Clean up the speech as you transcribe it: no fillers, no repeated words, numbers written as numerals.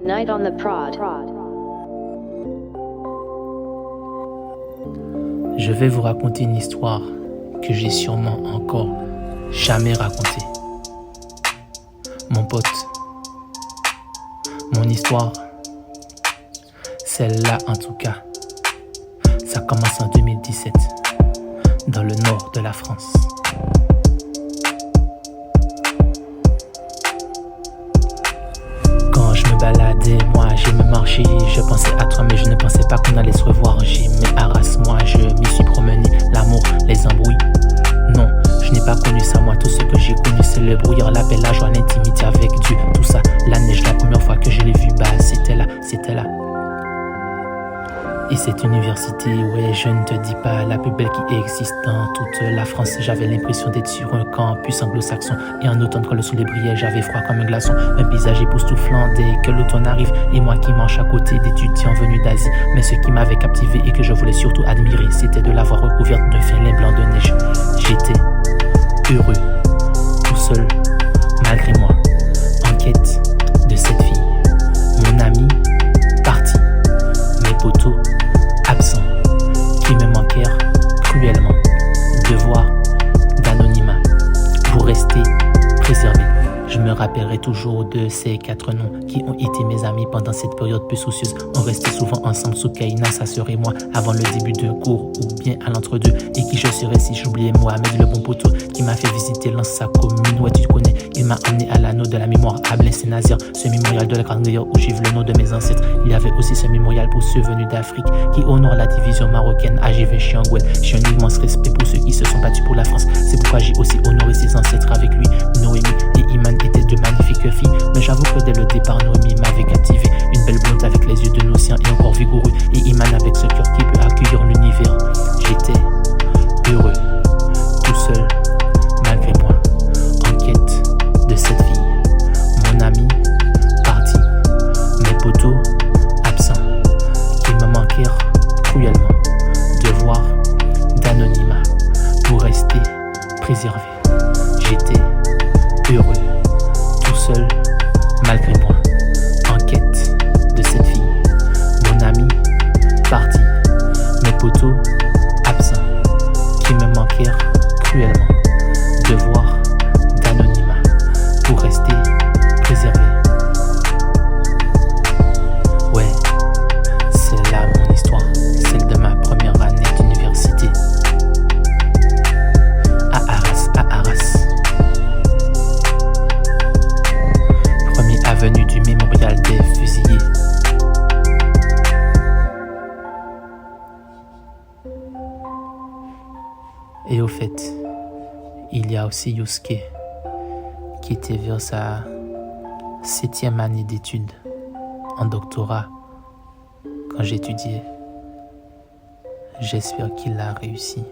Night on the prod. Je vais vous raconter une histoire que j'ai sûrement encore jamais racontée. Mon pote, mon histoire, celle-là en tout cas, ça commence en 2017, dans le nord de la France. Quand je me baladais, moi j'aimais marcher, je pensais à toi mais je ne pensais pas qu'on allait se revoir. J'aimais Arras, moi je m'y suis promené, l'amour, les embrouilles. Non, je n'ai pas connu ça, moi tout ce que j'ai connu c'est le brouillard, la paix, la joie, l'intimité avec Dieu. Tout ça, la neige, la première fois que je l'ai vu, bah c'était là. Et cette université, ouais, je ne te dis pas, la plus belle qui existe dans toute la France. J'avais l'impression d'être sur un campus anglo-saxon. Et en automne, quand le soleil brillait, j'avais froid comme un glaçon. Un paysage époustouflant dès que l'automne arrive. Et moi qui marche à côté d'étudiants venus d'Asie. Mais ce qui m'avait captivé et que je voulais surtout admirer, c'était de la voir recouverte d'un fin lin blanc de neige. J'étais heureux, tout seul, malgré moi, en quête de cette fille. Mon ami parti, mes potos absents, qui me manquèrent cruellement. Devoir d'anonymat pour rester préservé. Je me rappellerai toujours de ces 4 noms qui ont été mes amis pendant cette période peu soucieuse. On restait souvent ensemble sous Kaina, sa sœur et moi, avant le début de cours ou bien à l'entre-deux. Et qui je serais si j'oubliais Mohamed, le bon poteau, qui m'a fait visiter l'ancienne commune. Ouais, tu connais, il m'a emmené à l'anneau de la mémoire à Blain-Saint-Nazaire, ce mémorial de la Grande Guerre où j'ai vu le nom de mes ancêtres. Il y avait aussi ce mémorial pour ceux venus d'Afrique qui honore la division marocaine AGV Chiangouel. J'ai un immense respect pour ceux qui se sont battus pour la France. C'est pourquoi j'ai aussi honoré ses ancêtres avec lui. Noémie et Iman étaient de magnifiques filles, mais j'avoue que dès le départ, Noémie m'avait captivé. Une belle blonde avec les yeux de Notien et un corps vigoureux, et Iman avec ce cœur qui peut accueillir l'univers. J'étais heureux, tout seul, malgré moi, en quête de cette fille. Mon ami parti, mes potos absents, qui me manquèrent cruellement. Devoir d'anonymat pour rester préservé. J'étais heureux, tout seul, malgré moi, en quête de cette fille. Mon ami parti, mes potos absents, qui me manquèrent cruellement. Devoir d'anonymat pour rester préservé. Ouais, c'est là mon histoire, celle de ma première année d'université. À Arras. Avenue du mémorial des fusillés. Et au fait, il y a aussi Yusuke qui était vers sa 7e année d'études en doctorat quand j'étudiais. J'espère qu'il a réussi.